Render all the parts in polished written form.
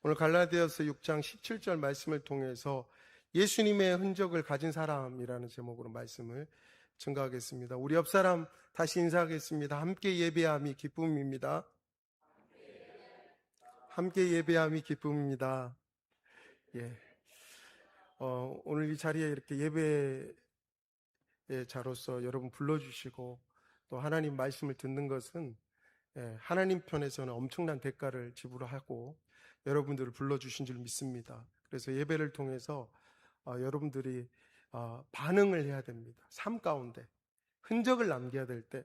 오늘 갈라디아서 6장 17절 말씀을 통해서 예수님의 흔적을 가진 사람이라는 제목으로 말씀을 증거하겠습니다. 우리 옆 사람 다시 인사하겠습니다. 함께 예배함이 기쁨입니다. 함께 예배함이 기쁨입니다. 예. 오늘 이 자리에 이렇게 예배의 자로서 여러분 불러주시고 또 하나님 말씀을 듣는 것은 하나님 편에서는 엄청난 대가를 지불하고 여러분들을 불러주신 줄 믿습니다. 그래서 예배를 통해서 여러분들이 반응을 해야 됩니다. 삶 가운데 흔적을 남겨야 될 때,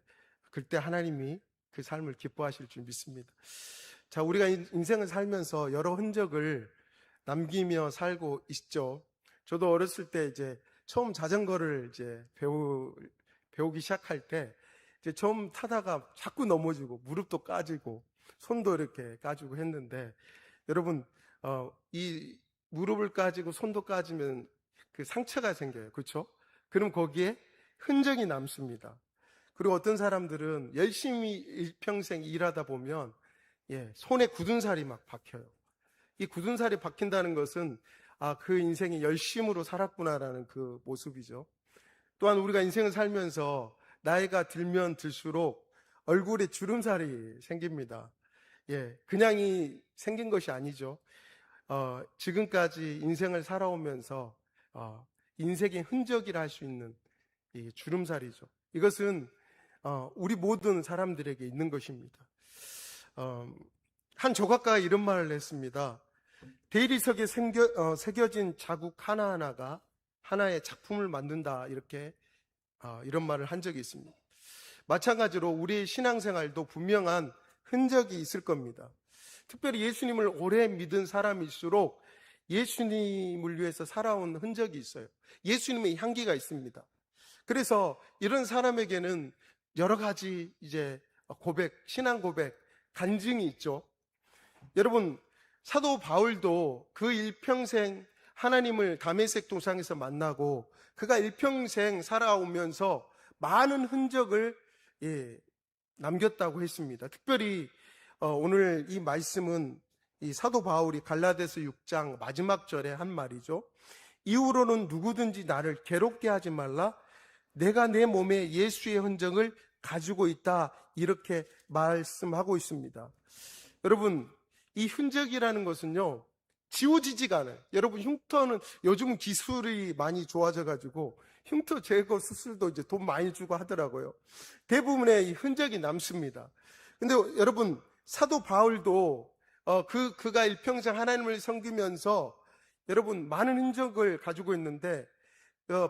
그때 하나님이 그 삶을 기뻐하실 줄 믿습니다. 자, 우리가 인생을 살면서 여러 흔적을 남기며 살고 있죠. 저도 어렸을 때 이제 처음 자전거를 이제 배우기 시작할 때 이제 처음 타다가 자꾸 넘어지고 무릎도 까지고 손도 이렇게 까지고 했는데, 여러분 이 무릎을 까지고 손도 까지면 그 상처가 생겨요. 그렇죠? 그럼 거기에 흔적이 남습니다. 그리고 어떤 사람들은 열심히 일평생 일하다 보면 손에 굳은 살이 막 박혀요. 이 굳은 살이 박힌다는 것은 그 인생이 열심으로 살았구나라는 그 모습이죠. 또한 우리가 인생을 살면서 나이가 들면 들수록 얼굴에 주름살이 생깁니다. 그냥이 생긴 것이 아니죠. 지금까지 인생을 살아오면서 인생의 흔적이라 할 수 있는 이 주름살이죠. 이것은 우리 모든 사람들에게 있는 것입니다. 한 조각가가 이런 말을 했습니다. 대리석에 새겨진 자국 하나하나가 하나의 작품을 만든다, 이런 말을 한 적이 있습니다. 마찬가지로 우리의 신앙생활도 분명한 흔적이 있을 겁니다. 특별히 예수님을 오래 믿은 사람일수록 예수님을 위해서 살아온 흔적이 있어요. 예수님의 향기가 있습니다. 그래서 이런 사람에게는 여러 가지 신앙 고백, 간증이 있죠. 여러분, 사도 바울도 그 일평생 하나님을 다메섹 도상에서 만나고 그가 일평생 살아오면서 많은 흔적을 남겼다고 했습니다. 특별히 오늘 이 말씀은 이 사도 바울이 갈라디아서 6장 마지막 절에 한 말이죠. 이후로는 누구든지 나를 괴롭게 하지 말라. 내가 내 몸에 예수의 흔적을 가지고 있다, 이렇게 말씀하고 있습니다. 여러분, 이 흔적이라는 것은요, 지워지지가 않아요. 여러분, 흉터는 요즘 기술이 많이 좋아져가지고 흉터 제거 수술도 이제 돈 많이 주고 하더라고요. 대부분의 이 흔적이 남습니다. 근데 여러분, 사도 바울도 그가 일평생 하나님을 섬기면서 여러분 많은 흔적을 가지고 있는데,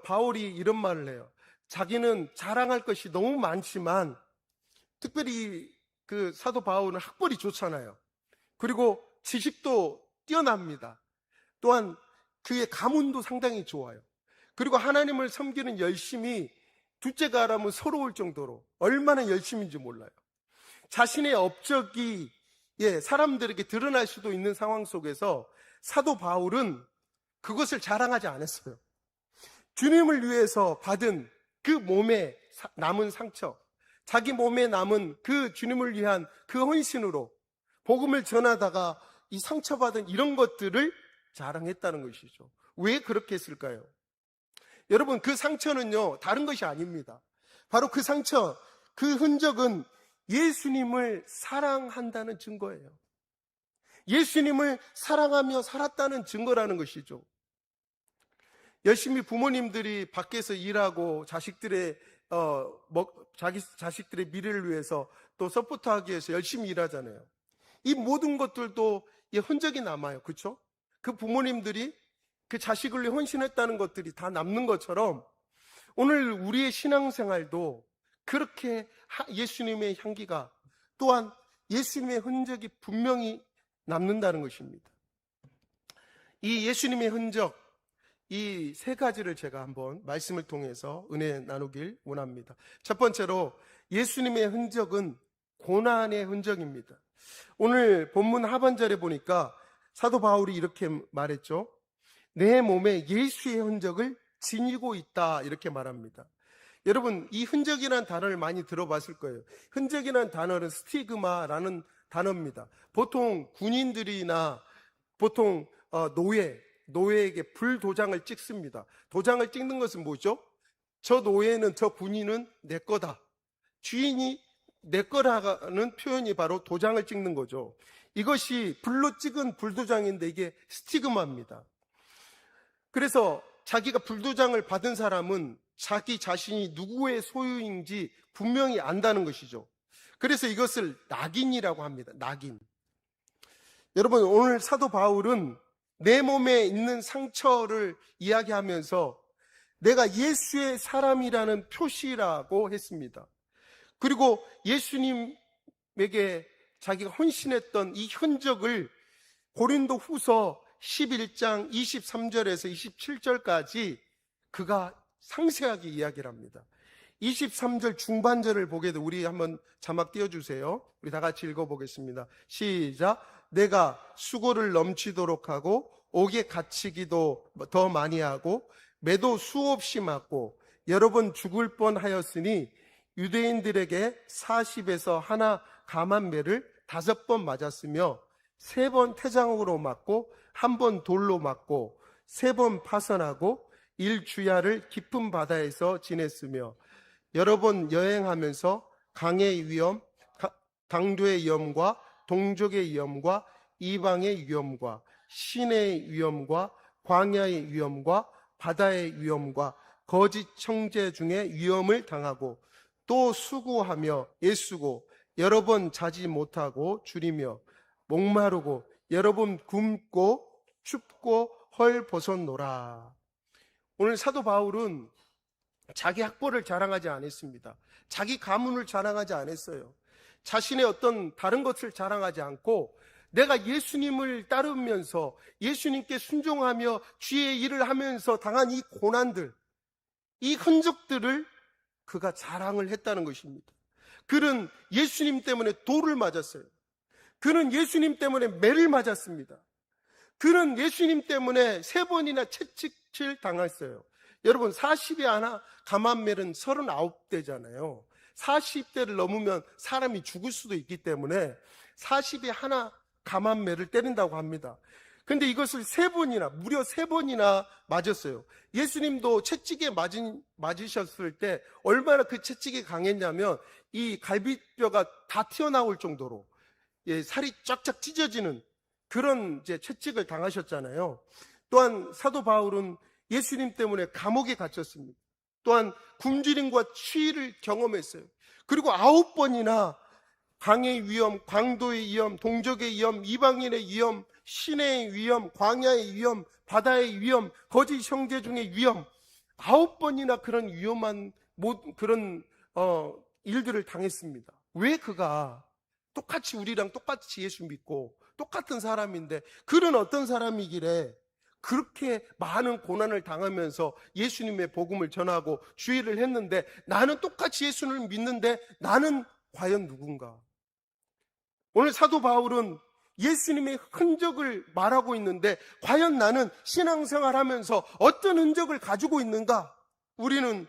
바울이 이런 말을 해요. 자기는 자랑할 것이 너무 많지만, 특별히 그 사도 바울은 학벌이 좋잖아요. 그리고 지식도 뛰어납니다. 또한 그의 가문도 상당히 좋아요. 그리고 하나님을 섬기는 열심이 둘째가 하라면 서러울 정도로 얼마나 열심인지 몰라요. 자신의 업적이 사람들에게 드러날 수도 있는 상황 속에서 사도 바울은 그것을 자랑하지 않았어요. 주님을 위해서 받은 그 몸에 남은 상처, 자기 몸에 남은 그 주님을 위한 그 헌신으로 복음을 전하다가 이 상처받은 이런 것들을 자랑했다는 것이죠. 왜 그렇게 했을까요? 여러분, 그 상처는요, 다른 것이 아닙니다. 바로 그 상처, 그 흔적은 예수님을 사랑한다는 증거예요. 예수님을 사랑하며 살았다는 증거라는 것이죠. 열심히 부모님들이 밖에서 일하고 자식들의 미래를 위해서 또 서포트하기 위해서 열심히 일하잖아요. 이 모든 것들도 흔적이 남아요. 그렇죠? 그 부모님들이 그 자식을 위해 헌신했다는 것들이 다 남는 것처럼 오늘 우리의 신앙생활도 그렇게 예수님의 향기가, 또한 예수님의 흔적이 분명히 남는다는 것입니다. 이 예수님의 흔적, 이 세 가지를 제가 한번 말씀을 통해서 은혜 나누길 원합니다. 첫 번째로, 예수님의 흔적은 고난의 흔적입니다. 오늘 본문 하반절에 보니까 사도 바울이 이렇게 말했죠. 내 몸에 예수의 흔적을 지니고 있다, 이렇게 말합니다. 여러분, 이 흔적이라는 단어를 많이 들어봤을 거예요. 흔적이라는 단어는 스티그마라는 단어입니다. 보통 군인들이나 보통 노예에게 불도장을 찍습니다. 도장을 찍는 것은 뭐죠? 저 노예는, 저 군인은 내 거다. 주인이 내 거라는 표현이 바로 도장을 찍는 거죠. 이것이 불로 찍은 불도장인데 이게 스티그마입니다. 그래서 자기가 불도장을 받은 사람은 자기 자신이 누구의 소유인지 분명히 안다는 것이죠. 그래서 이것을 낙인이라고 합니다. 낙인. 여러분, 오늘 사도 바울은 내 몸에 있는 상처를 이야기하면서 내가 예수의 사람이라는 표시라고 했습니다. 그리고 예수님에게 자기가 헌신했던 이 흔적을 고린도 후서 11장 23절에서 27절까지 그가 상세하게 이야기를 합니다. 23절 중반절을 보게 돼 우리 한번 자막 띄워주세요. 우리 다 같이 읽어보겠습니다. 시작. 내가 수고를 넘치도록 하고 옥에 갇히기도 더 많이 하고 매도 수없이 맞고 여러 번 죽을 뻔하였으니 유대인들에게 40에서 하나 감한 매를 5번 맞았으며 3번 태장으로 맞고 1번 돌로 맞고 3번 파선하고 1주야를 깊은 바다에서 지냈으며 여러 번 여행하면서 강의 위험, 강도의 위험과 동족의 위험과 이방의 위험과 시내의 위험과 광야의 위험과 바다의 위험과 거짓 형제 중에 위험을 당하고 또 수고하며 애쓰고 여러 번 자지 못하고 줄이며 목마르고 여러 번 굶고 춥고 헐벗었노라. 오늘 사도 바울은 자기 학벌을 자랑하지 않았습니다. 자기 가문을 자랑하지 않았어요. 자신의 어떤 다른 것을 자랑하지 않고 내가 예수님을 따르면서 예수님께 순종하며 주의 일을 하면서 당한 이 고난들, 이 흔적들을 그가 자랑을 했다는 것입니다. 그는 예수님 때문에 돌을 맞았어요. 그는 예수님 때문에 매를 맞았습니다. 그는 예수님 때문에 3번이나 채찍질 당했어요. 여러분, 40에 하나 감한 매는 39대잖아요. 40대를 넘으면 사람이 죽을 수도 있기 때문에 40에 하나 감한 매를 때린다고 합니다. 근데 이것을 3번이나, 무려 3번이나 맞았어요. 예수님도 채찍에 맞으셨을 때 얼마나 그 채찍이 강했냐면 이 갈비뼈가 다 튀어나올 정도로 살이 쫙쫙 찢어지는 그런 이제 채찍을 당하셨잖아요. 또한 사도 바울은 예수님 때문에 감옥에 갇혔습니다. 또한 굶주림과 추위를 경험했어요. 그리고 9번이나 강의 위험, 광도의 위험, 동족의 위험, 이방인의 위험, 시내의 위험, 광야의 위험, 바다의 위험, 거짓 형제 중의 위험, 9번이나 그런 위험한 그런 일들을 당했습니다. 왜 그가 똑같이 우리랑 똑같이 예수 믿고 똑같은 사람인데 그런 어떤 사람이길래 그렇게 많은 고난을 당하면서 예수님의 복음을 전하고 주의를 했는데 나는 똑같이 예수를 믿는데 나는 과연 누군가? 오늘 사도 바울은 예수님의 흔적을 말하고 있는데 과연 나는 신앙생활 하면서 어떤 흔적을 가지고 있는가? 우리는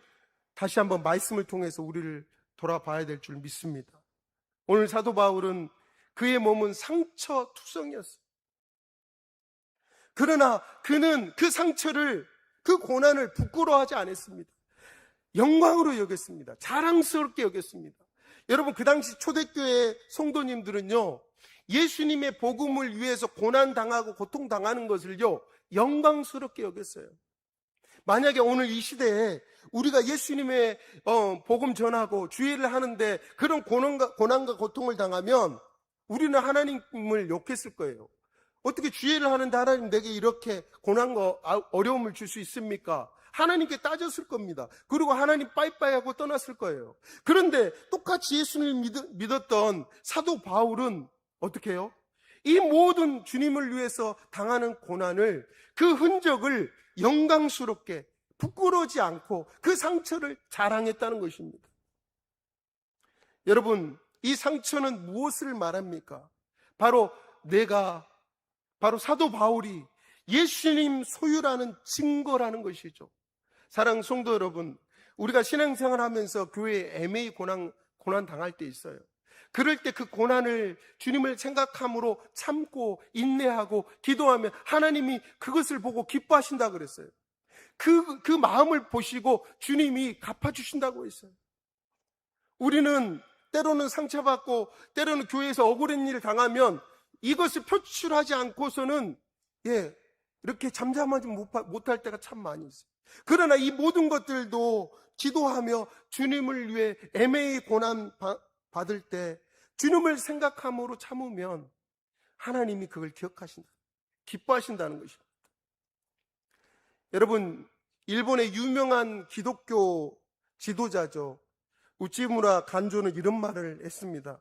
다시 한번 말씀을 통해서 우리를 돌아봐야 될 줄 믿습니다. 오늘 사도 바울은 그의 몸은 상처투성이었어요. 그러나 그는 그 상처를, 그 고난을 부끄러워하지 않았습니다. 영광으로 여겼습니다. 자랑스럽게 여겼습니다. 여러분, 그 당시 초대교회 성도님들은요, 예수님의 복음을 위해서 고난당하고 고통당하는 것을요, 영광스럽게 여겼어요. 만약에 오늘 이 시대에 우리가 예수님의 복음 전하고 주의를 하는데 그런 고난과 고통을 당하면 우리는 하나님을 욕했을 거예요. 어떻게 주의를 하는데 하나님 내게 이렇게 고난과 어려움을 줄 수 있습니까? 하나님께 따졌을 겁니다. 그리고 하나님 빠이빠이 하고 떠났을 거예요. 그런데 똑같이 예수님을 믿었던 사도 바울은 어떻게 해요? 이 모든 주님을 위해서 당하는 고난을, 그 흔적을 영광스럽게 부끄러워지 않고 그 상처를 자랑했다는 것입니다. 여러분, 이 상처는 무엇을 말합니까? 바로 사도 바울이 예수님 소유라는 증거라는 것이죠. 사랑하는 성도 여러분, 우리가 신앙생활 하면서 교회에 애매히 고난 당할 때 있어요. 그럴 때 그 고난을 주님을 생각함으로 참고 인내하고 기도하면 하나님이 그것을 보고 기뻐하신다 그랬어요. 그 마음을 보시고 주님이 갚아주신다고 했어요. 우리는 때로는 상처받고 때로는 교회에서 억울한 일을 당하면 이것을 표출하지 않고서는 이렇게 잠잠하지 못할 때가 참 많이 있어요. 그러나 이 모든 것들도 기도하며 주님을 위해 애매히 고난 받을 때 주님을 생각함으로 참으면 하나님이 그걸 기억하신다, 기뻐하신다는 것입니다. 여러분, 일본의 유명한 기독교 지도자죠. 우치무라 간조는 이런 말을 했습니다.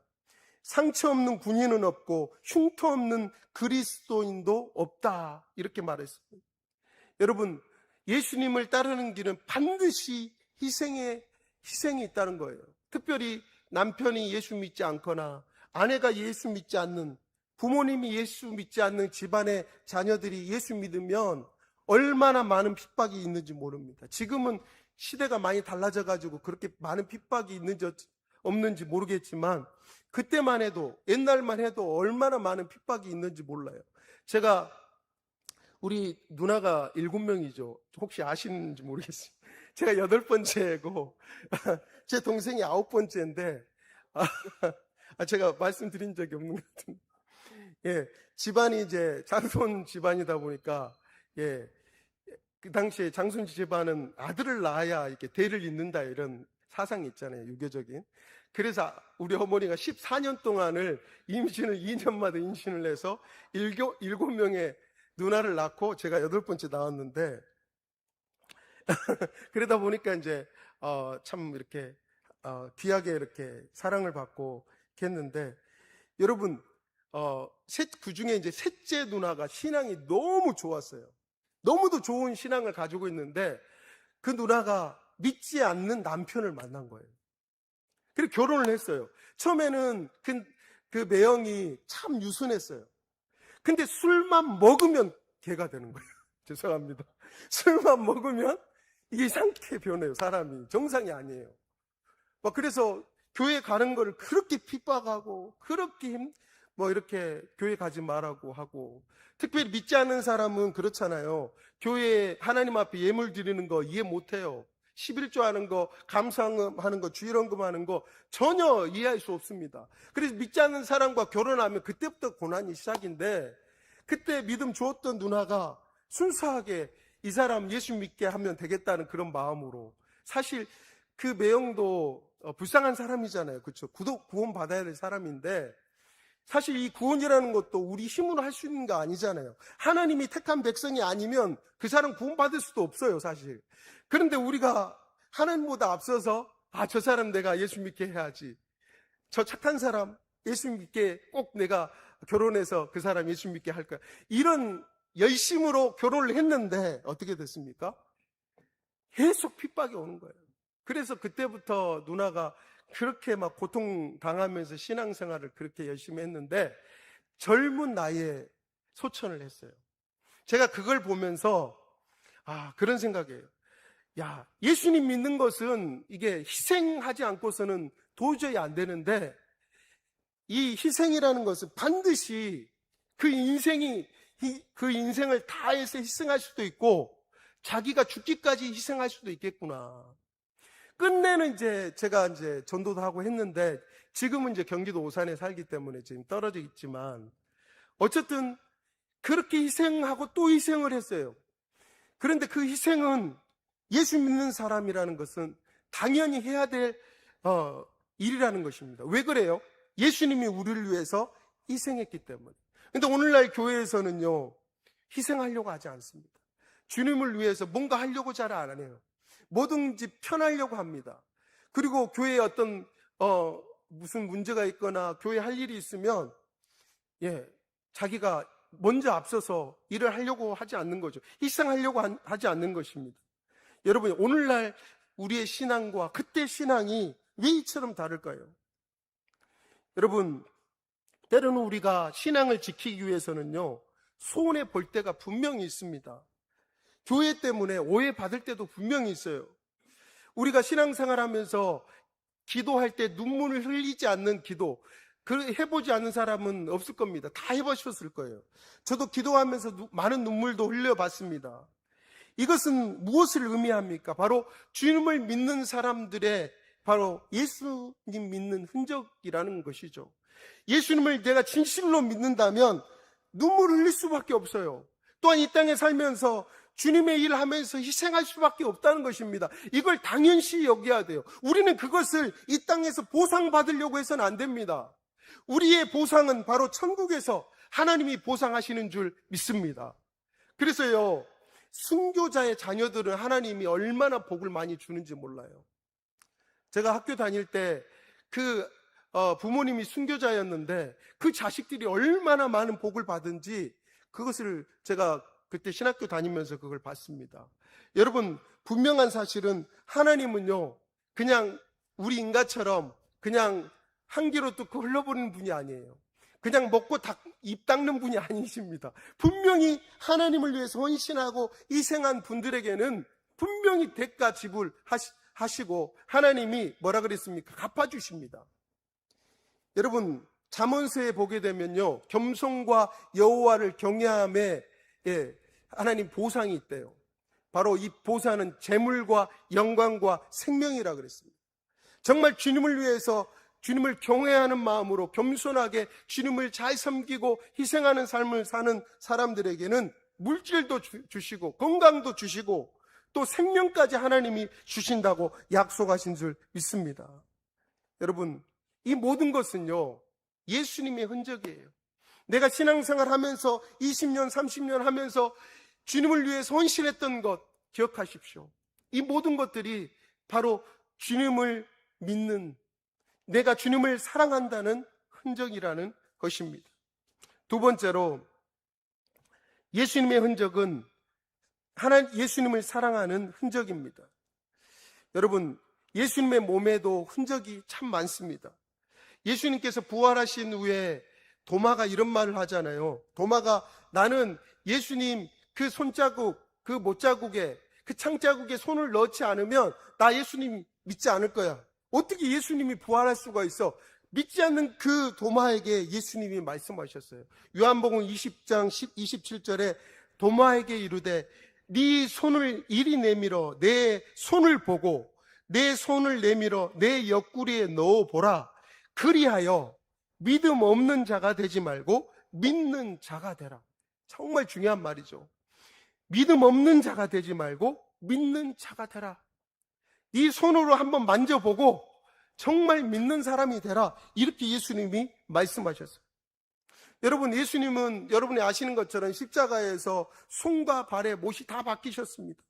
상처 없는 군인은 없고 흉터 없는 그리스도인도 없다, 이렇게 말했습니다. 여러분, 예수님을 따르는 길은 반드시 희생이 있다는 거예요. 특별히 남편이 예수 믿지 않거나 아내가 예수 믿지 않는, 부모님이 예수 믿지 않는 집안의 자녀들이 예수 믿으면 얼마나 많은 핍박이 있는지 모릅니다. 지금은 시대가 많이 달라져가지고 그렇게 많은 핍박이 있는지 없는지 모르겠지만 그때만 해도, 옛날만 해도 얼마나 많은 핍박이 있는지 몰라요. 우리 누나가 7명이죠. 혹시 아시는지 모르겠어요. 제가 8번째고 제 동생이 9번째인데 제가 말씀드린 적이 없는 것 같은데, 집안이 이제 장손 집안이다 보니까 그 당시에 장손 집안은 아들을 낳아야 이렇게 대를 잇는다, 이런 사상이 있잖아요, 유교적인. 그래서 우리 어머니가 14년 동안을 2년마다 임신을 해서 7명의 누나를 낳고 제가 8번째 나왔는데 그러다 보니까 이제 참 이렇게 귀하게 이렇게 사랑을 받고 했는데, 여러분, 그 중에 이제 셋째 누나가 신앙이 너무 좋았어요. 너무도 좋은 신앙을 가지고 있는데 그 누나가 믿지 않는 남편을 만난 거예요. 그리고 결혼을 했어요. 처음에는 그 매형이 참 유순했어요. 근데 술만 먹으면 개가 되는 거예요. 죄송합니다. 술만 먹으면 이게 이상하게 변해요. 사람이 정상이 아니에요. 그래서 교회 가는 거를 그렇게 핍박하고 그렇게 이렇게 교회 가지 말라고 하고, 특별히 믿지 않는 사람은 그렇잖아요. 교회에 하나님 앞에 예물 드리는 거 이해 못해요. 11조 하는 거, 감사하는 거, 주일헌금 하는 거 전혀 이해할 수 없습니다. 그래서 믿지 않는 사람과 결혼하면 그때부터 고난이 시작인데, 그때 믿음 주었던 누나가 순수하게 이 사람 예수 믿게 하면 되겠다는 그런 마음으로, 사실 그 매형도 불쌍한 사람이잖아요. 그렇죠? 구원 받아야 될 사람인데, 사실 이 구원이라는 것도 우리 힘으로 할 수 있는 거 아니잖아요. 하나님이 택한 백성이 아니면 그 사람 구원 받을 수도 없어요, 사실. 그런데 우리가 하나님보다 앞서서 저 사람 내가 예수 믿게 해야지, 저 착한 사람 예수 믿게 꼭 내가 결혼해서 그 사람 예수 믿게 할 거야, 이런 열심으로 결혼을 했는데 어떻게 됐습니까? 계속 핍박이 오는 거예요. 그래서 그때부터 누나가 그렇게 막 고통당하면서 신앙생활을 그렇게 열심히 했는데 젊은 나이에 소천을 했어요. 제가 그걸 보면서 그런 생각이에요. 예수님 믿는 것은 이게 희생하지 않고서는 도저히 안 되는데, 이 희생이라는 것은 반드시 그 인생을 다해서 희생할 수도 있고 자기가 죽기까지 희생할 수도 있겠구나. 끝내는 제가 전도도 하고 했는데, 지금은 이제 경기도 오산에 살기 때문에 지금 떨어져 있지만, 어쨌든 그렇게 희생하고 또 희생을 했어요. 그런데 그 희생은 예수 믿는 사람이라는 것은 당연히 해야 될 일이라는 것입니다. 왜 그래요? 예수님이 우리를 위해서 희생했기 때문에. 근데 오늘날 교회에서는요, 희생하려고 하지 않습니다. 주님을 위해서 뭔가 하려고 잘 안 해요. 뭐든지 편하려고 합니다. 그리고 교회에 어떤 무슨 문제가 있거나 교회에 할 일이 있으면 자기가 먼저 앞서서 일을 하려고 하지 않는 거죠. 희생하려고 하지 않는 것입니다. 여러분, 오늘날 우리의 신앙과 그때 신앙이 왜 이처럼 다를까요? 여러분, 때로는 우리가 신앙을 지키기 위해서는요, 손해 볼 때가 분명히 있습니다. 교회 때문에 오해받을 때도 분명히 있어요. 우리가 신앙생활 하면서 기도할 때 눈물을 흘리지 않는 기도, 그 해보지 않은 사람은 없을 겁니다. 다 해보셨을 거예요. 저도 기도하면서 많은 눈물도 흘려봤습니다. 이것은 무엇을 의미합니까? 바로 주님을 믿는 사람들의 바로 예수님 믿는 흔적이라는 것이죠. 예수님을 내가 진실로 믿는다면 눈물을 흘릴 수밖에 없어요. 또한 이 땅에 살면서 주님의 일을 하면서 희생할 수밖에 없다는 것입니다. 이걸 당연시 여겨야 돼요. 우리는 그것을 이 땅에서 보상받으려고 해서는 안 됩니다. 우리의 보상은 바로 천국에서 하나님이 보상하시는 줄 믿습니다. 그래서요, 순교자의 자녀들은 하나님이 얼마나 복을 많이 주는지 몰라요. 제가 학교 다닐 때 부모님이 순교자였는데 그 자식들이 얼마나 많은 복을 받은지 그것을 제가 그때 신학교 다니면서 그걸 봤습니다. 여러분, 분명한 사실은 하나님은요, 그냥 우리 인간처럼 그냥 한 귀로 뚫고 흘러버리는 분이 아니에요. 그냥 먹고 입 닦는 분이 아니십니다. 분명히 하나님을 위해서 헌신하고 희생한 분들에게는 분명히 대가 지불하시고 하나님이 뭐라 그랬습니까? 갚아주십니다. 여러분, 잠언서에 보게 되면요, 겸손과 여호와를 경외함에 하나님 보상이 있대요. 바로 이 보상은 재물과 영광과 생명이라 그랬습니다. 정말 주님을 위해서 주님을 경외하는 마음으로 겸손하게 주님을 잘 섬기고 희생하는 삶을 사는 사람들에게는 물질도 주시고 건강도 주시고 또 생명까지 하나님이 주신다고 약속하신 줄 믿습니다. 여러분, 이 모든 것은요, 예수님의 흔적이에요. 내가 신앙생활 하면서 20년, 30년 하면서 주님을 위해서 헌신했던 것 기억하십시오. 이 모든 것들이 바로 주님을 믿는, 내가 주님을 사랑한다는 흔적이라는 것입니다. 두 번째로, 예수님의 흔적은 예수님을 사랑하는 흔적입니다. 여러분, 예수님의 몸에도 흔적이 참 많습니다. 예수님께서 부활하신 후에 도마가 이런 말을 하잖아요. 도마가 나는 예수님 그 손자국, 그 못자국에, 그 창자국에 손을 넣지 않으면 나 예수님 믿지 않을 거야. 어떻게 예수님이 부활할 수가 있어? 믿지 않는 그 도마에게 예수님이 말씀하셨어요. 요한복음 20장 27절에 도마에게 이르되 네 손을 이리 내밀어 내 손을 보고 내 손을 내밀어 내 옆구리에 넣어보라. 그리하여 믿음 없는 자가 되지 말고 믿는 자가 되라. 정말 중요한 말이죠. 믿음 없는 자가 되지 말고 믿는 자가 되라. 네 손으로 한번 만져보고 정말 믿는 사람이 되라. 이렇게 예수님이 말씀하셨어요. 여러분, 예수님은 여러분이 아시는 것처럼 십자가에서 손과 발에 못이 다 바뀌셨습니다.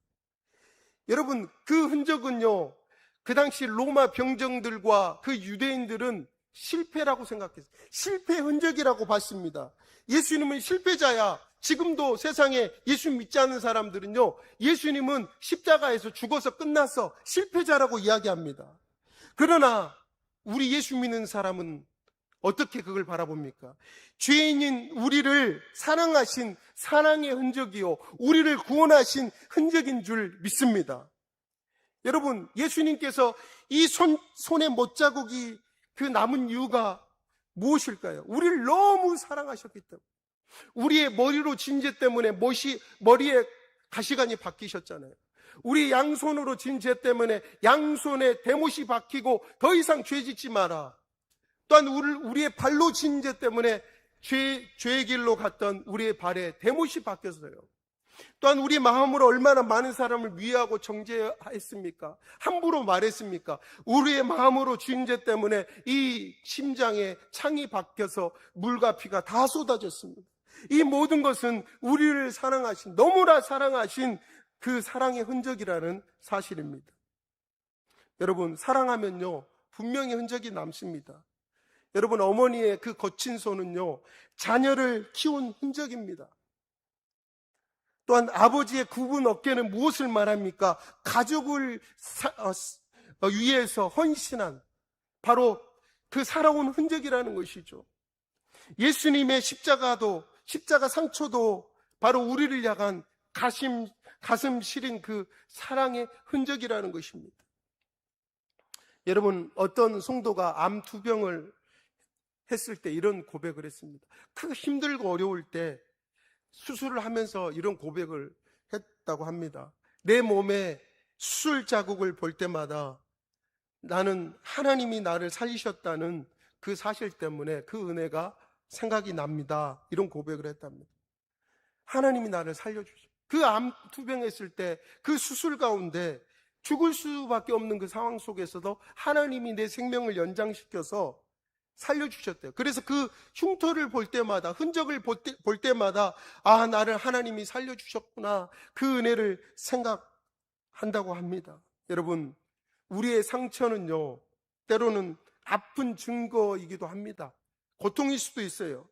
여러분, 그 흔적은요, 그 당시 로마 병정들과 그 유대인들은 실패라고 생각했어요. 실패 흔적이라고 봤습니다. 예수님은 실패자야. 지금도 세상에 예수 믿지 않는 사람들은요, 예수님은 십자가에서 죽어서 끝났어, 실패자라고 이야기합니다. 그러나 우리 예수 믿는 사람은 어떻게 그걸 바라봅니까? 죄인인 우리를 사랑하신 사랑의 흔적이요, 우리를 구원하신 흔적인 줄 믿습니다. 여러분, 예수님께서 이 손에 못자국이 그 남은 이유가 무엇일까요? 우리를 너무 사랑하셨기 때문에. 우리의 머리로 진죄 때문에 머리에 가시관이 박히셨잖아요. 우리 양손으로 진죄 때문에 양손에 대못이 박히고 더 이상 죄 짓지 마라. 또한 우리의 발로 진죄 때문에 죄의 길로 갔던 우리의 발에 대못이 박혔어요. 또한 우리 마음으로 얼마나 많은 사람을 위하고 정죄했습니까? 함부로 말했습니까? 우리의 마음으로 진죄 때문에 이 심장에 창이 박혀서 물과 피가 다 쏟아졌습니다. 이 모든 것은 우리를 사랑하신, 너무나 사랑하신 그 사랑의 흔적이라는 사실입니다. 여러분, 사랑하면요, 분명히 흔적이 남습니다. 여러분, 어머니의 그 거친 손은요, 자녀를 키운 흔적입니다. 또한 아버지의 굽은 어깨는 무엇을 말합니까? 가족을 위해서 헌신한 바로 그 살아온 흔적이라는 것이죠. 예수님의 십자가 상처도 바로 우리를 향한 가슴 시린 그 사랑의 흔적이라는 것입니다. 여러분, 어떤 성도가 암 2병을 했을 때 이런 고백을 했습니다. 그 힘들고 어려울 때 수술을 하면서 이런 고백을 했다고 합니다. 내 몸에 수술 자국을 볼 때마다 나는 하나님이 나를 살리셨다는 그 사실 때문에 그 은혜가 생각이 납니다. 이런 고백을 했답니다. 하나님이 나를 살려주셨어요. 그 암 투병했을 때 그 수술 가운데 죽을 수밖에 없는 그 상황 속에서도 하나님이 내 생명을 연장시켜서 살려주셨대요. 그래서 그 흉터를 볼 때마다, 흔적을 볼 때마다 아, 나를 하나님이 살려주셨구나, 그 은혜를 생각한다고 합니다. 여러분, 우리의 상처는요, 때로는 아픈 증거이기도 합니다. 고통일 수도 있어요.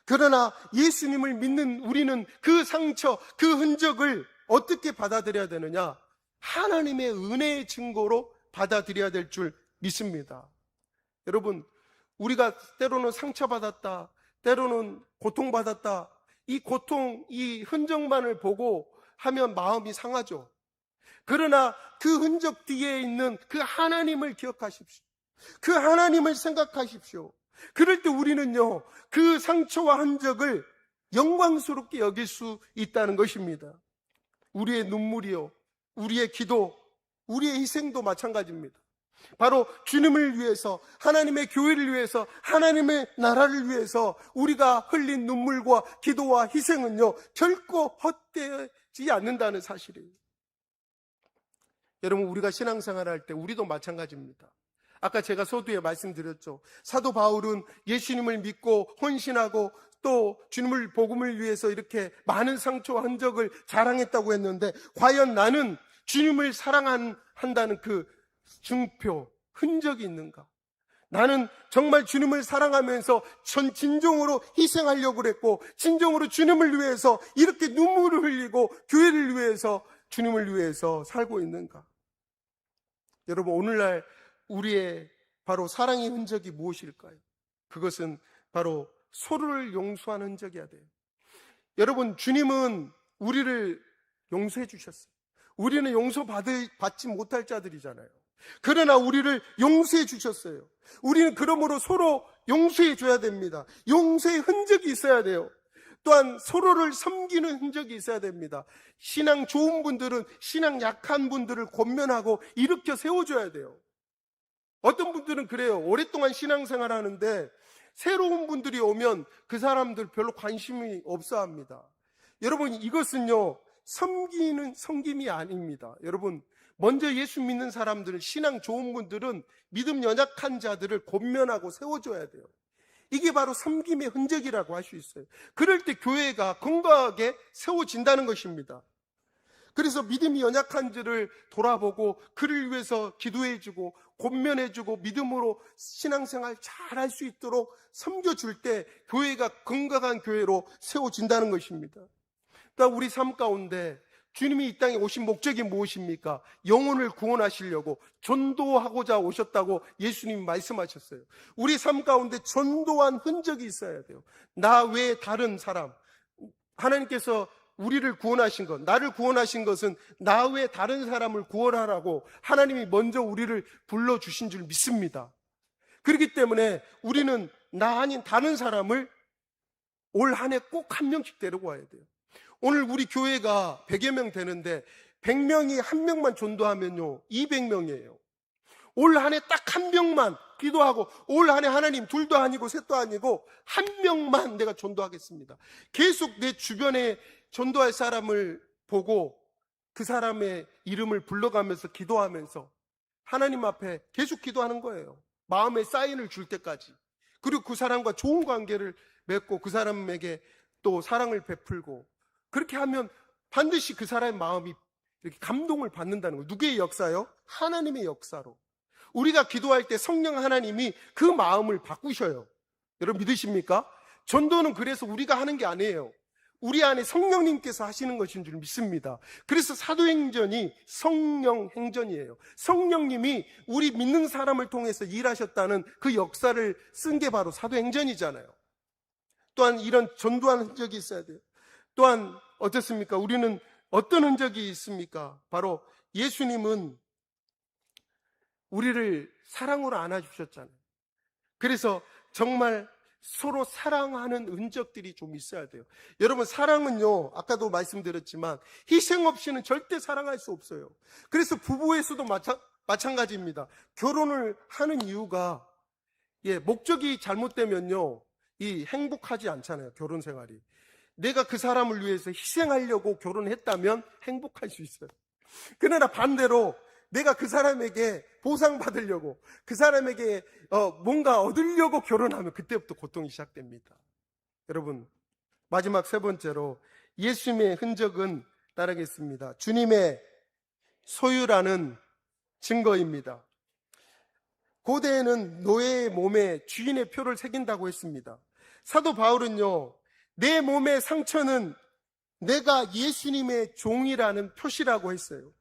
그러나 예수님을 믿는 우리는 그 상처, 그 흔적을 어떻게 받아들여야 되느냐? 하나님의 은혜의 증거로 받아들여야 될 줄 믿습니다. 여러분, 우리가 때로는 상처받았다, 때로는 고통받았다, 이 고통, 이 흔적만을 보고 하면 마음이 상하죠. 그러나 그 흔적 뒤에 있는 그 하나님을 기억하십시오. 그 하나님을 생각하십시오. 그럴 때 우리는요, 그 상처와 흔적을 영광스럽게 여길 수 있다는 것입니다. 우리의 눈물이요, 우리의 기도, 우리의 희생도 마찬가지입니다. 바로 주님을 위해서, 하나님의 교회를 위해서, 하나님의 나라를 위해서 우리가 흘린 눈물과 기도와 희생은요, 결코 헛되지 않는다는 사실이에요. 여러분, 우리가 신앙생활 할 때 우리도 마찬가지입니다. 아까 제가 서두에 말씀드렸죠. 사도 바울은 예수님을 믿고 헌신하고 또 주님을 복음을 위해서 이렇게 많은 상처와 흔적을 자랑했다고 했는데, 과연 나는 주님을 사랑한다는 그 증표, 흔적이 있는가? 나는 정말 주님을 사랑하면서 진정으로 희생하려고 그랬고, 진정으로 주님을 위해서 이렇게 눈물을 흘리고 교회를 위해서, 주님을 위해서 살고 있는가? 여러분, 오늘날 우리의 바로 사랑의 흔적이 무엇일까요? 그것은 바로 서로를 용서하는 흔적이어야 돼요. 여러분, 주님은 우리를 용서해 주셨어요. 우리는 용서받지 못할 자들이잖아요. 그러나 우리를 용서해 주셨어요. 우리는 그러므로 서로 용서해 줘야 됩니다. 용서의 흔적이 있어야 돼요. 또한 서로를 섬기는 흔적이 있어야 됩니다. 신앙 좋은 분들은 신앙 약한 분들을 권면하고 일으켜 세워줘야 돼요. 어떤 분들은 그래요. 오랫동안 신앙생활 하는데 새로운 분들이 오면 그 사람들 별로 관심이 없어 합니다. 여러분, 이것은요, 섬김이 아닙니다. 여러분, 먼저 예수 믿는 사람들은, 신앙 좋은 분들은 믿음 연약한 자들을 권면하고 세워줘야 돼요. 이게 바로 섬김의 흔적이라고 할 수 있어요. 그럴 때 교회가 건강하게 세워진다는 것입니다. 그래서 믿음이 연약한 자를 돌아보고 그를 위해서 기도해주고 권면해주고 믿음으로 신앙생활 잘 할 수 있도록 섬겨줄 때 교회가 건강한 교회로 세워진다는 것입니다. 그러니까 우리 삶 가운데 주님이 이 땅에 오신 목적이 무엇입니까? 영혼을 구원하시려고 전도하고자 오셨다고 예수님이 말씀하셨어요. 우리 삶 가운데 전도한 흔적이 있어야 돼요. 나 외에 다른 사람, 하나님께서 우리를 구원하신 것, 나를 구원하신 것은 나 외에 다른 사람을 구원하라고 하나님이 먼저 우리를 불러주신 줄 믿습니다. 그렇기 때문에 우리는 나 아닌 다른 사람을 올 한 해 꼭 한 명씩 데리고 와야 돼요. 오늘 우리 교회가 100여 명 되는데 100명이 한 명만 전도하면요 200명이에요. 올 한 해 딱 한 명만 기도하고, 올 한 해 하나님 둘도 아니고 셋도 아니고 한 명만 내가 전도하겠습니다. 계속 내 주변에 전도할 사람을 보고 그 사람의 이름을 불러가면서 기도하면서 하나님 앞에 계속 기도하는 거예요. 마음에 사인을 줄 때까지. 그리고 그 사람과 좋은 관계를 맺고 그 사람에게 또 사랑을 베풀고, 그렇게 하면 반드시 그 사람의 마음이 이렇게 감동을 받는다는 거예요. 누구의 역사요? 하나님의 역사로. 우리가 기도할 때 성령 하나님이 그 마음을 바꾸셔요. 여러분 믿으십니까? 전도는 그래서 우리가 하는 게 아니에요. 우리 안에 성령님께서 하시는 것인 줄 믿습니다. 그래서 사도행전이 성령 행전이에요. 성령님이 우리 믿는 사람을 통해서 일하셨다는 그 역사를 쓴 게 바로 사도행전이잖아요. 또한 이런 전도한 흔적이 있어야 돼요. 또한 어떻습니까? 우리는 어떤 흔적이 있습니까? 바로 예수님은 우리를 사랑으로 안아주셨잖아요. 그래서 정말 서로 사랑하는 흔적들이 좀 있어야 돼요. 여러분, 사랑은요, 아까도 말씀드렸지만 희생 없이는 절대 사랑할 수 없어요. 그래서 부부에서도 마찬가지입니다. 결혼을 하는 이유가 목적이 잘못되면요, 이 행복하지 않잖아요. 결혼 생활이. 내가 그 사람을 위해서 희생하려고 결혼했다면 행복할 수 있어요. 그러나 반대로 내가 그 사람에게 보상받으려고, 그 사람에게 뭔가 얻으려고 결혼하면 그때부터 고통이 시작됩니다. 여러분, 마지막 세 번째로 예수님의 흔적은 따르겠습니다. 주님의 소유라는 증거입니다. 고대에는 노예의 몸에 주인의 표를 새긴다고 했습니다. 사도 바울은요, 내 몸의 상처는 내가 예수님의 종이라는 표시라고 했어요.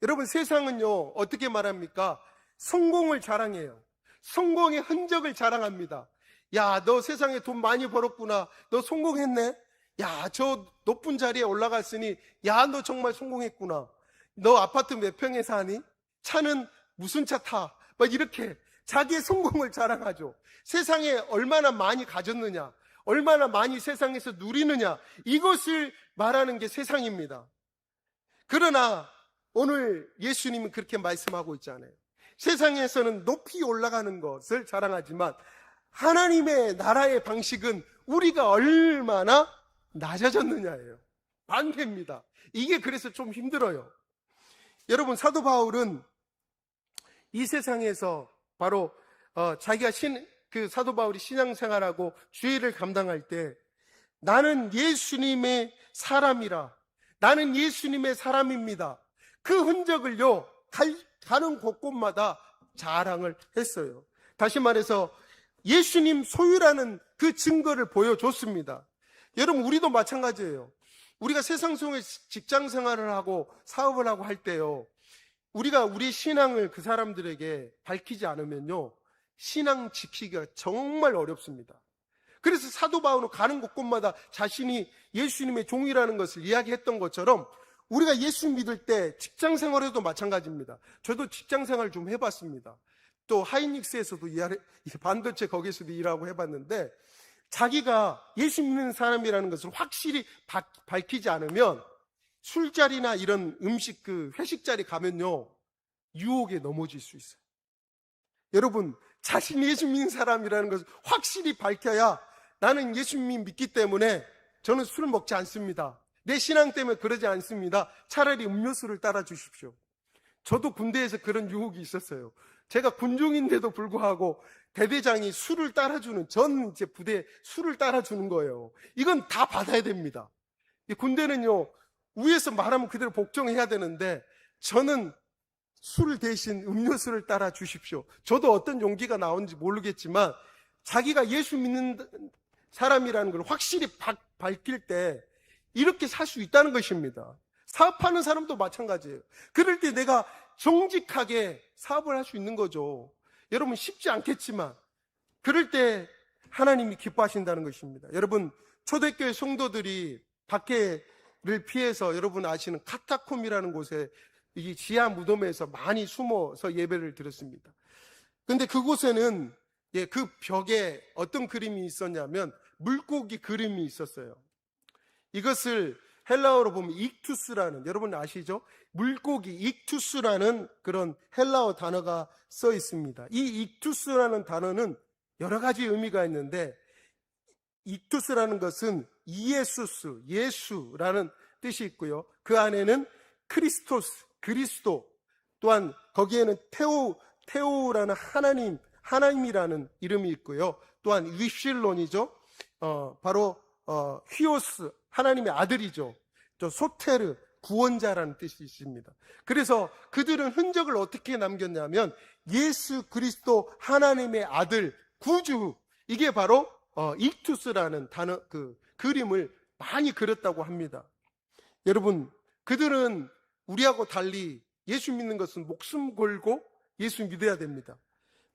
여러분, 세상은요, 어떻게 말합니까? 성공을 자랑해요. 성공의 흔적을 자랑합니다. 야, 너 세상에 돈 많이 벌었구나. 너 성공했네. 야, 저 높은 자리에 올라갔으니, 야, 너 정말 성공했구나. 너 아파트 몇 평에 사니? 차는 무슨 차 타? 막 이렇게 자기의 성공을 자랑하죠. 세상에 얼마나 많이 가졌느냐, 얼마나 많이 세상에서 누리느냐, 이것을 말하는 게 세상입니다. 그러나 오늘 예수님은 그렇게 말씀하고 있잖아요. 세상에서는 높이 올라가는 것을 자랑하지만 하나님의 나라의 방식은 우리가 얼마나 낮아졌느냐예요. 반대입니다. 이게 그래서 좀 힘들어요. 여러분, 사도 바울은 이 세상에서 바로 자기가 그 사도 바울이 신앙생활하고 주일을 감당할 때 나는 예수님의 사람이라, 나는 예수님의 사람입니다, 그 흔적을요 가는 곳곳마다 자랑을 했어요. 다시 말해서 예수님 소유라는 그 증거를 보여줬습니다. 여러분, 우리도 마찬가지예요. 우리가 세상 속에 직장 생활을 하고 사업을 하고 할 때요, 우리가 우리 신앙을 그 사람들에게 밝히지 않으면요, 신앙 지키기가 정말 어렵습니다. 그래서 사도 바울은 가는 곳곳마다 자신이 예수님의 종이라는 것을 이야기했던 것처럼 우리가 예수 믿을 때 직장 생활에도 마찬가지입니다. 저도 직장 생활 좀 해봤습니다. 또 하이닉스에서도 반도체 거기서도 일하고 해봤는데, 자기가 예수 믿는 사람이라는 것을 확실히 밝히지 않으면 술자리나 이런 음식 회식 자리 가면요, 유혹에 넘어질 수 있어요. 여러분, 자신이 예수 믿는 사람이라는 것을 확실히 밝혀야, 나는 예수님 믿기 때문에 저는 술을 먹지 않습니다, 내 신앙 때문에 그러지 않습니다, 차라리 음료수를 따라 주십시오. 저도 군대에서 그런 유혹이 있었어요. 제가 군중인데도 불구하고 대대장이 술을 따라주는, 전 이제 부대에 술을 따라주는 거예요. 이건 다 받아야 됩니다. 이 군대는요, 위에서 말하면 그대로 복종해야 되는데, 저는 술 대신 음료수를 따라 주십시오. 저도 어떤 용기가 나오는지 모르겠지만 자기가 예수 믿는 사람이라는 걸 확실히 밝힐 때 이렇게 살 수 있다는 것입니다. 사업하는 사람도 마찬가지예요. 그럴 때 내가 정직하게 사업을 할 수 있는 거죠. 여러분, 쉽지 않겠지만 그럴 때 하나님이 기뻐하신다는 것입니다. 여러분, 초대교회 성도들이 박해를 피해서 여러분 아시는 카타콤이라는 곳에 이 지하 무덤에서 많이 숨어서 예배를 드렸습니다. 근데 그곳에는 그 벽에 어떤 그림이 있었냐면 물고기 그림이 있었어요. 이것을 헬라어로 보면 익투스라는, 여러분 아시죠? 물고기 익투스라는 그런 헬라어 단어가 써 있습니다. 이 익투스라는 단어는 여러 가지 의미가 있는데, 익투스라는 것은 이에수스, 예수라는 뜻이 있고요, 그 안에는 크리스토스, 그리스도, 또한 거기에는 테오라는 하나님이라는 이름이 있고요, 또한 위실론이죠. 바로 휘오스, 하나님의 아들이죠. 또 소테르, 구원자라는 뜻이 있습니다. 그래서 그들은 흔적을 어떻게 남겼냐면 예수 그리스도, 하나님의 아들, 구주, 이게 바로 익투스라는 단어, 그림을 많이 그렸다고 합니다. 여러분, 그들은 우리하고 달리 예수 믿는 것은 목숨 걸고 예수 믿어야 됩니다.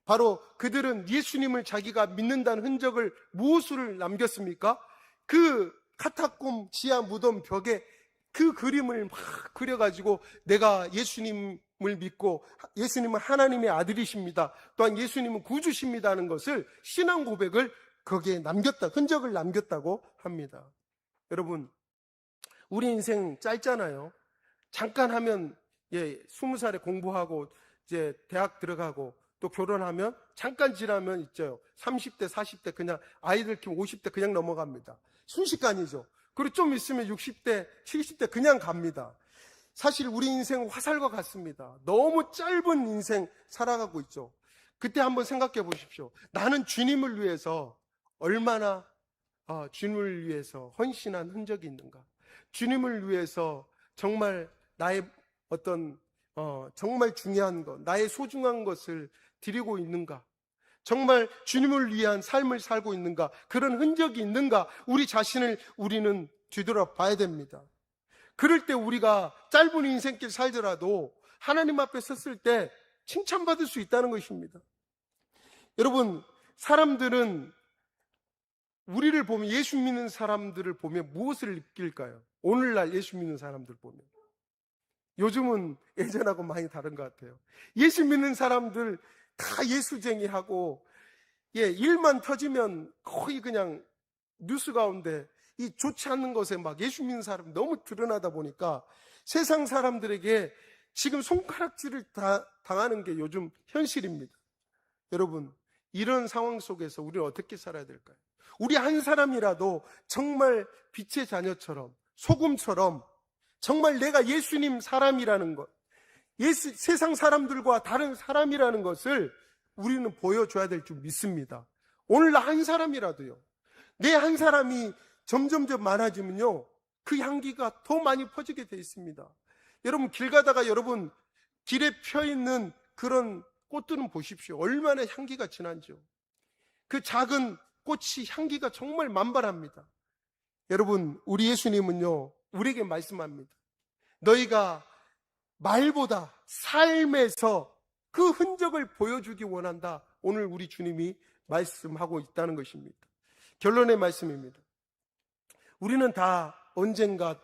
바로 그들은 예수님을 자기가 믿는다는 흔적을 무엇을 남겼습니까? 그 카타콤 지하 무덤 벽에 그 그림을 막 그려가지고 내가 예수님을 믿고 예수님은 하나님의 아들이십니다, 또한 예수님은 구주십니다 하는 것을, 신앙 고백을 거기에 남겼다, 흔적을 남겼다고 합니다. 여러분, 우리 인생 짧잖아요. 잠깐 하면 20살에 공부하고 이제 대학 들어가고 또 결혼하면 잠깐 지나면 있죠. 30대, 40대 그냥 아이들 키우면 50대 그냥 넘어갑니다. 순식간이죠. 그리고 좀 있으면 60대, 70대 그냥 갑니다. 사실 우리 인생은 화살과 같습니다. 너무 짧은 인생 살아가고 있죠. 그때 한번 생각해 보십시오. 나는 주님을 위해서 얼마나 주님을 위해서 헌신한 흔적이 있는가? 주님을 위해서 정말 나의 어떤 정말 중요한 것, 나의 소중한 것을 드리고 있는가? 정말 주님을 위한 삶을 살고 있는가? 그런 흔적이 있는가? 우리 자신을 우리는 뒤돌아봐야 됩니다. 그럴 때 우리가 짧은 인생길 살더라도 하나님 앞에 섰을 때 칭찬받을 수 있다는 것입니다. 여러분, 사람들은 우리를 보면, 예수 믿는 사람들을 보면 무엇을 느낄까요? 오늘날 예수 믿는 사람들 보면 요즘은 예전하고 많이 다른 것 같아요. 예수 믿는 사람들 다 예수쟁이하고, 일만 터지면 거의 그냥 뉴스 가운데 이 좋지 않는 것에 막 예수 믿는 사람 너무 드러나다 보니까 세상 사람들에게 지금 손가락질을 당하는 게 요즘 현실입니다. 여러분, 이런 상황 속에서 우리는 어떻게 살아야 될까요? 우리 한 사람이라도 정말 빛의 자녀처럼, 소금처럼 정말 내가 예수님 사람이라는 것, 세상 사람들과 다른 사람이라는 것을 우리는 보여줘야 될 줄 믿습니다. 오늘날 한 사람이라도요, 내 한 사람이 점점점 많아지면요, 그 향기가 더 많이 퍼지게 돼 있습니다. 여러분, 길 가다가 여러분 길에 펴 있는 그런 꽃들은 보십시오. 얼마나 향기가 진한지요. 그 작은 꽃이 향기가 정말 만발합니다. 여러분, 우리 예수님은요, 우리에게 말씀합니다. 너희가 말보다 삶에서 그 흔적을 보여주기 원한다. 오늘 우리 주님이 말씀하고 있다는 것입니다. 결론의 말씀입니다. 우리는 다 언젠가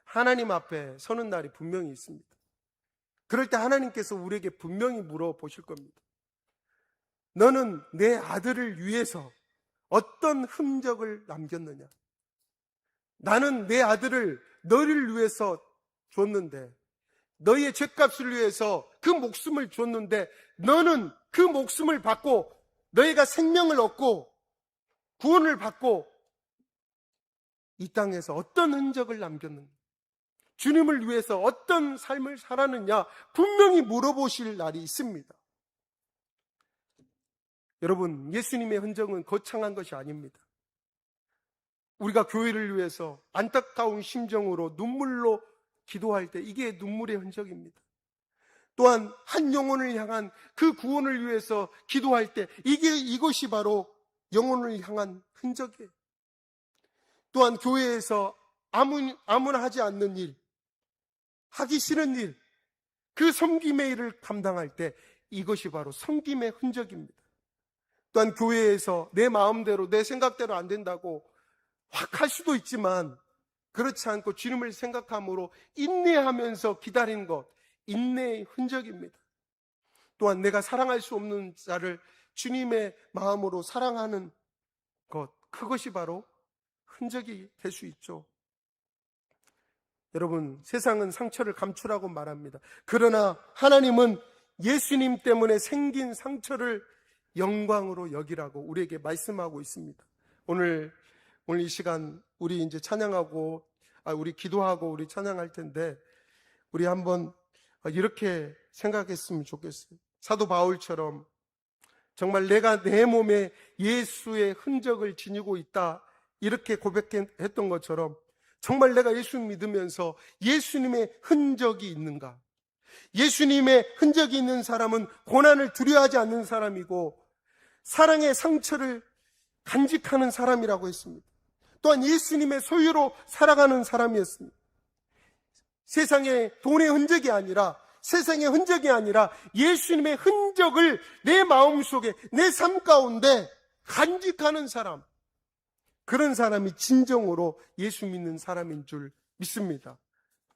하나님 앞에 서는 날이 분명히 있습니다. 그럴 때 하나님께서 우리에게 분명히 물어보실 겁니다. 너는 내 아들을 위해서 어떤 흔적을 남겼느냐? 나는 내 아들을 너희를 위해서 줬는데, 너희의 죗값을 위해서 그 목숨을 줬는데, 너는 그 목숨을 받고 너희가 생명을 얻고 구원을 받고 이 땅에서 어떤 흔적을 남겼느냐? 주님을 위해서 어떤 삶을 살았느냐? 분명히 물어보실 날이 있습니다. 여러분, 예수님의 흔적은 거창한 것이 아닙니다. 우리가 교회를 위해서 안타까운 심정으로 눈물로 기도할 때 이게 눈물의 흔적입니다. 또한 한 영혼을 향한 그 구원을 위해서 기도할 때 이것이 바로 영혼을 향한 흔적이에요. 또한 교회에서 아무나 하지 않는 일, 하기 싫은 일, 그 섬김의 일을 감당할 때 이것이 바로 섬김의 흔적입니다. 또한 교회에서 내 마음대로 내 생각대로 안 된다고 확 할 수도 있지만, 그렇지 않고 주님을 생각함으로 인내하면서 기다리는 것, 인내의 흔적입니다. 또한 내가 사랑할 수 없는 자를 주님의 마음으로 사랑하는 것, 그것이 바로 흔적이 될 수 있죠. 여러분, 세상은 상처를 감추라고 말합니다. 그러나 하나님은 예수님 때문에 생긴 상처를 영광으로 여기라고 우리에게 말씀하고 있습니다. 오늘 이 시간 우리 이제 찬양하고 우리 기도하고 우리 찬양할 텐데, 우리 한번 이렇게 생각했으면 좋겠어요. 사도 바울처럼 정말 내가 내 몸에 예수의 흔적을 지니고 있다, 이렇게 고백했던 것처럼 정말 내가 예수 믿으면서 예수님의 흔적이 있는가? 예수님의 흔적이 있는 사람은 고난을 두려워하지 않는 사람이고 사랑의 상처를 간직하는 사람이라고 했습니다. 또한 예수님의 소유로 살아가는 사람이었습니다. 세상의 돈의 흔적이 아니라, 세상의 흔적이 아니라 예수님의 흔적을 내 마음속에, 내 삶 가운데 간직하는 사람, 그런 사람이 진정으로 예수 믿는 사람인 줄 믿습니다.